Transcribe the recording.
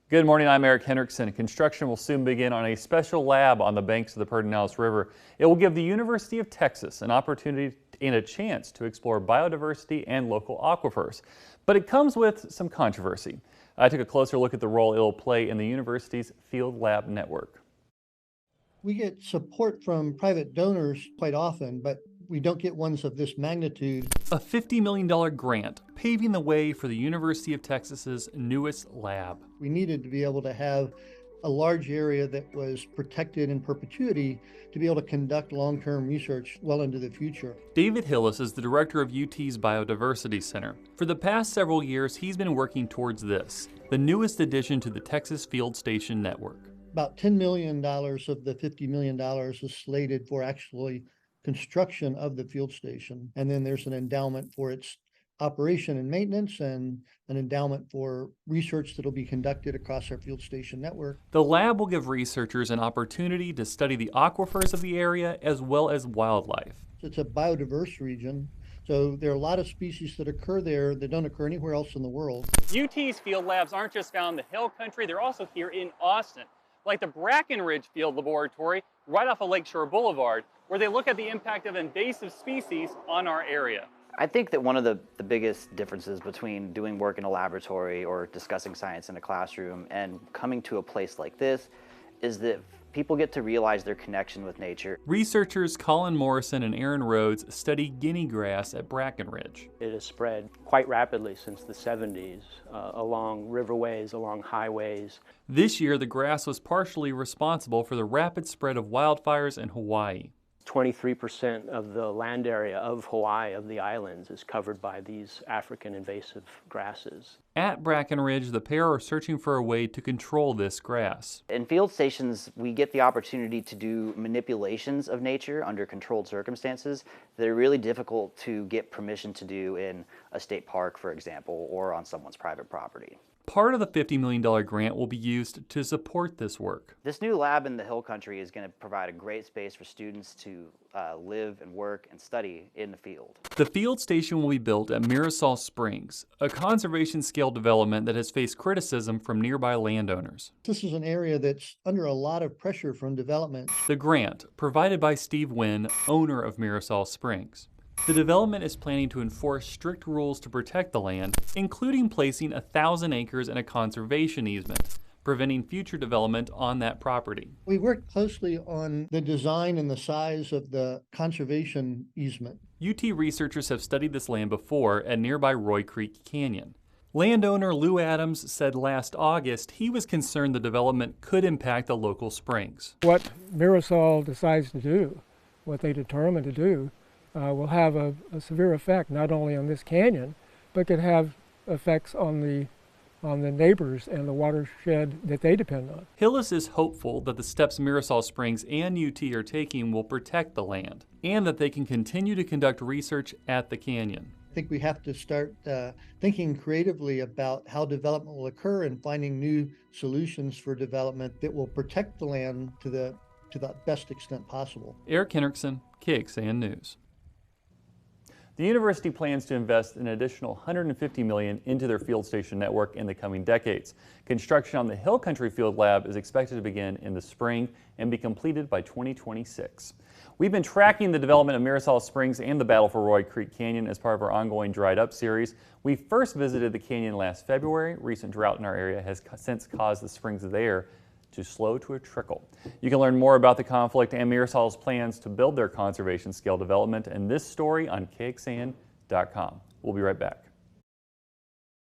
Good morning, I'm Eric Hendrickson. Construction will soon begin on a special lab on the banks of the Pedernales River. It will give the University of Texas an opportunity and a chance to explore biodiversity and local aquifers. But it comes with some controversy. I took a closer look at the role it will play in the university's field lab network. We get support from private donors quite often, but we don't get ones of this magnitude. A $50 million grant paving the way for the University of Texas's newest lab. We needed to be able to have a large area that was protected in perpetuity to be able to conduct long-term research well into the future. David Hillis is the director of UT's Biodiversity Center. For the past several years, he's been working towards this, the newest addition to the Texas Field Station Network. About $10 million of the $50 million is slated for actually construction of the field station. And then there's an endowment for its operation and maintenance and an endowment for research that will be conducted across our field station network. The lab will give researchers an opportunity to study the aquifers of the area as well as wildlife. It's a biodiverse region. So there are a lot of species that occur there that don't occur anywhere else in the world. UT's field labs aren't just found in the Hill Country, they're also here in Austin, like the Brackenridge Field Laboratory right off of Lakeshore Boulevard, where they look at the impact of invasive species on our area. I think that one of the biggest differences between doing work in a laboratory or discussing science in a classroom and coming to a place like this is that people get to realize their connection with nature. Researchers Colin Morrison and Aaron Rhodes study guinea grass at Brackenridge. It has spread quite rapidly since the 70s, along riverways, along highways. This year, the grass was partially responsible for the rapid spread of wildfires in Hawaii. 23% of the land area of Hawaii, of the islands, is covered by these African invasive grasses. At Brackenridge, the pair are searching for a way to control this grass. In field stations, we get the opportunity to do manipulations of nature under controlled circumstances that are really difficult to get permission to do in a state park, for example, or on someone's private property. Part of the $50 million grant will be used to support this work. This new lab in the Hill Country is going to provide a great space for students to live and work and study in the field. The field station will be built at Mirasol Springs, a conservation scale development that has faced criticism from nearby landowners. This is an area that's under a lot of pressure from development. The grant, provided by Steve Wynn, owner of Mirasol Springs. The development is planning to enforce strict rules to protect the land, including placing 1,000 acres in a conservation easement, preventing future development on that property. We worked closely on the design and the size of the conservation easement. UT researchers have studied this land before at nearby Roy Creek Canyon. Landowner Lou Adams said last August he was concerned the development could impact the local springs. What Mirasol decides to do, what they determine to do, will have a severe effect not only on this canyon, but could have effects on the neighbors and the watershed that they depend on. Hillis is hopeful that the steps Mirasol Springs and UT are taking will protect the land, and that they can continue to conduct research at the canyon. I think we have to start thinking creatively about how development will occur and finding new solutions for development that will protect the land to the best extent possible. Eric Hendrickson, KXAN News. The university plans to invest an additional $150 million into their field station network in the coming decades. Construction on the Hill Country Field Lab is expected to begin in the spring and be completed by 2026. We've been tracking the development of Mirasol Springs and the battle for Roy Creek Canyon as part of our ongoing Dried Up series. We first visited the canyon last February. Recent drought in our area has since caused the springs there to slow to a trickle. You can learn more about the conflict and Mirasol's plans to build their conservation scale development in this story on KXAN.com. We'll be right back.